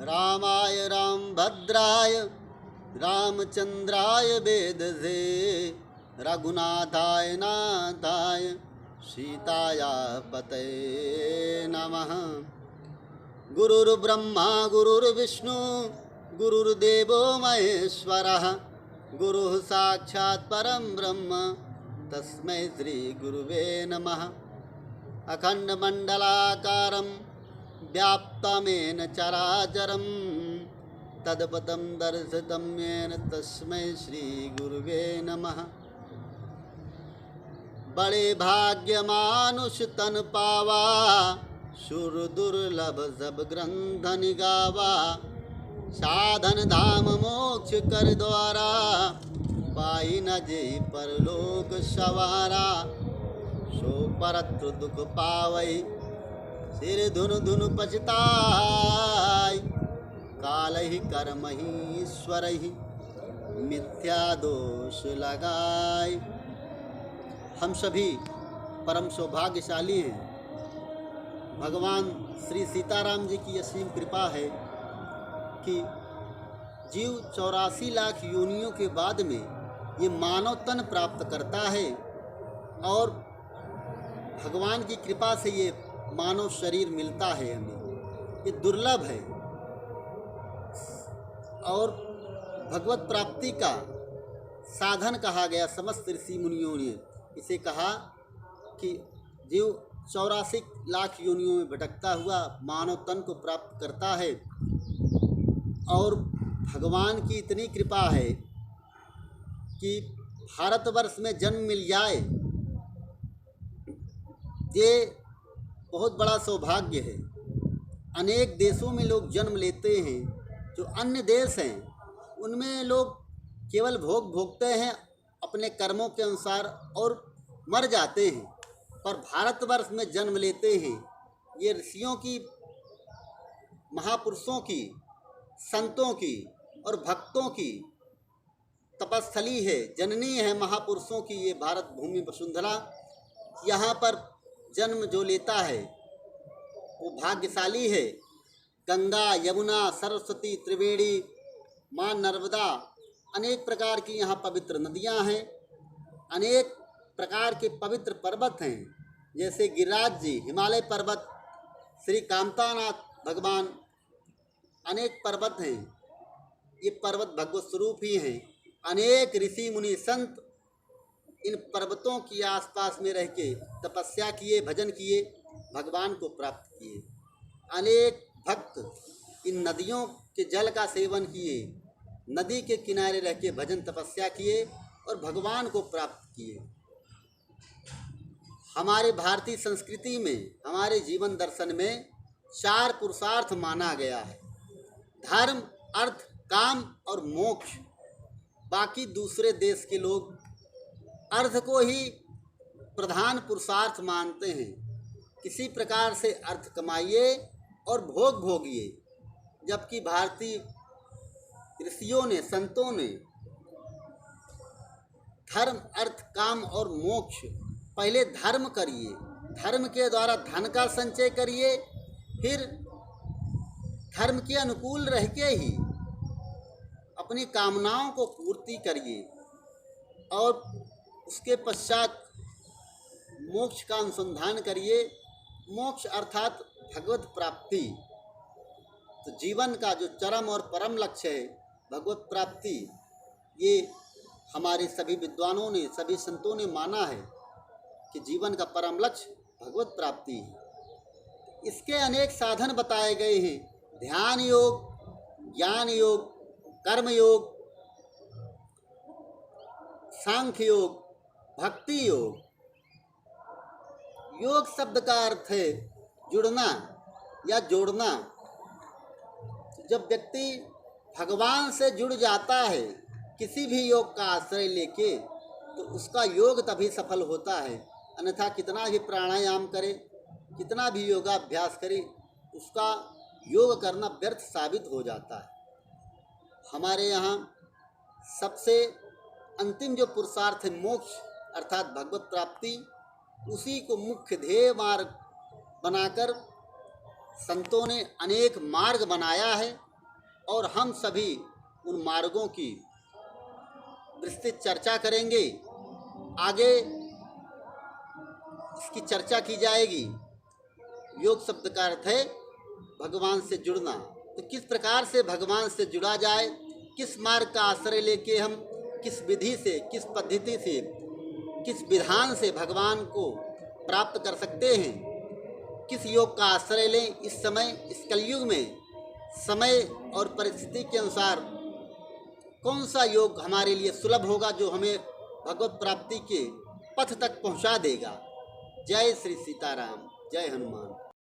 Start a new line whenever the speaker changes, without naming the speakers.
रामाय रामभद्राय रामचंद्राय वेदसे रघुनाथाय नाथाय सीताया पतये नमः। गुरुर्ब्रह्मा गुरुर्विष्णु गुरुर्देवो महेश्वरः गुरुः साक्षात् परं ब्रह्म तस्मै श्री गुरुवे नमः। अखंडमंडलाकारं व्याप्तमेन चराचरं तत्पदं दर्शितं येन तस्मै श्री गुरुवे नमः। बड़े भाग्यमानुष तन पावा सुर दुर्लभ सब ग्रंथ निगावा। साधन धाम मोक्ष कर द्वारा पाई न जे परलोक सवारा। सो परत्र दुख पावई सिर धुन धुन पछताई। काल ही कर्म ही ईश्वर ही मिथ्या दोष लगाई। हम सभी परम सौभाग्यशाली हैं। भगवान श्री सीताराम जी की असीम कृपा है कि जीव 84 लाख योनियों के बाद में ये मानव तन प्राप्त करता है और भगवान की कृपा से ये मानव शरीर मिलता है हमें। ये दुर्लभ है और भगवत प्राप्ति का साधन कहा गया। समस्त ऋषि मुनियों ने इसे कहा कि जीव 84 लाख योनियों में भटकता हुआ मानव तन को प्राप्त करता है और भगवान की इतनी कृपा है कि भारतवर्ष में जन्म मिल जाए, ये बहुत बड़ा सौभाग्य है। अनेक देशों में लोग जन्म लेते हैं, जो अन्य देश हैं उनमें लोग केवल भोग भोगते हैं अपने कर्मों के अनुसार और मर जाते हैं, पर भारतवर्ष में जन्म लेते हैं। ये ऋषियों की, महापुरुषों की, संतों की और भक्तों की तपस्थली है, जननी है महापुरुषों की ये भारत भूमि वसुंधरा। यहाँ पर जन्म जो लेता है वो भाग्यशाली है। गंगा, यमुना, सरस्वती, त्रिवेणी, माँ नर्मदा, अनेक प्रकार की यहाँ पवित्र नदियाँ हैं। अनेक प्रकार के पवित्र पर्वत हैं, जैसे गिरिराज जी, हिमालय पर्वत, श्री कामतानाथ भगवान, अनेक पर्वत हैं। ये पर्वत भगवत स्वरूप ही हैं। अनेक ऋषि मुनि संत इन पर्वतों के आसपास में रह के तपस्या किए, भजन किए, भगवान को प्राप्त किए। अनेक भक्त इन नदियों के जल का सेवन किए, नदी के किनारे रह के भजन तपस्या किए और भगवान को प्राप्त किए। हमारे भारतीय संस्कृति में, हमारे जीवन दर्शन में 4 पुरुषार्थ माना गया है: धर्म, अर्थ, काम और मोक्ष। बाकी दूसरे देश के लोग अर्थ को ही प्रधान पुरुषार्थ मानते हैं। किसी प्रकार से अर्थ कमाइए और भोग भोगिए, जबकि भारतीय ऋषियों ने, संतों ने धर्म, अर्थ, काम और मोक्ष, पहले धर्म करिए, धर्म के द्वारा धन का संचय करिए, फिर धर्म के अनुकूल रह के ही अपनी कामनाओं को पूर्ति करिए और उसके पश्चात मोक्ष का अनुसंधान करिए। मोक्ष अर्थात भगवत प्राप्ति। तो जीवन का जो चरम और परम लक्ष्य है भगवत प्राप्ति, ये हमारे सभी विद्वानों ने, सभी संतों ने माना है कि जीवन का परम लक्ष्य भगवत प्राप्ति है। इसके अनेक साधन बताए गए हैं: ध्यान योग, ज्ञान योग, कर्म योग, सांख्य योग, भक्ति योग। योग शब्द का अर्थ है जुड़ना या जोड़ना। जब व्यक्ति भगवान से जुड़ जाता है किसी भी योग का आश्रय लेके, तो उसका योग तभी सफल होता है। अन्यथा कितना भी प्राणायाम करे, कितना भी योगाभ्यास करे, उसका योग करना व्यर्थ साबित हो जाता है। हमारे यहाँ सबसे अंतिम जो पुरुषार्थ है मोक्ष अर्थात भगवत प्राप्ति, उसी को मुख्य ध्येय मार्ग बनाकर संतों ने अनेक मार्ग बनाया है और हम सभी उन मार्गों की विस्तृत चर्चा करेंगे। आगे इसकी चर्चा की जाएगी। योग शब्द का अर्थ है भगवान से जुड़ना। तो किस प्रकार से भगवान से जुड़ा जाए, किस मार्ग का आश्रय लेके हम किस विधि से, किस पद्धति से, किस विधान से भगवान को प्राप्त कर सकते हैं, किस योग का आश्रय लें। इस समय, इस कलयुग में समय और परिस्थिति के अनुसार कौन सा योग हमारे लिए सुलभ होगा, जो हमें भगवत प्राप्ति के पथ तक पहुंचा देगा। जय श्री सीताराम, जय हनुमान।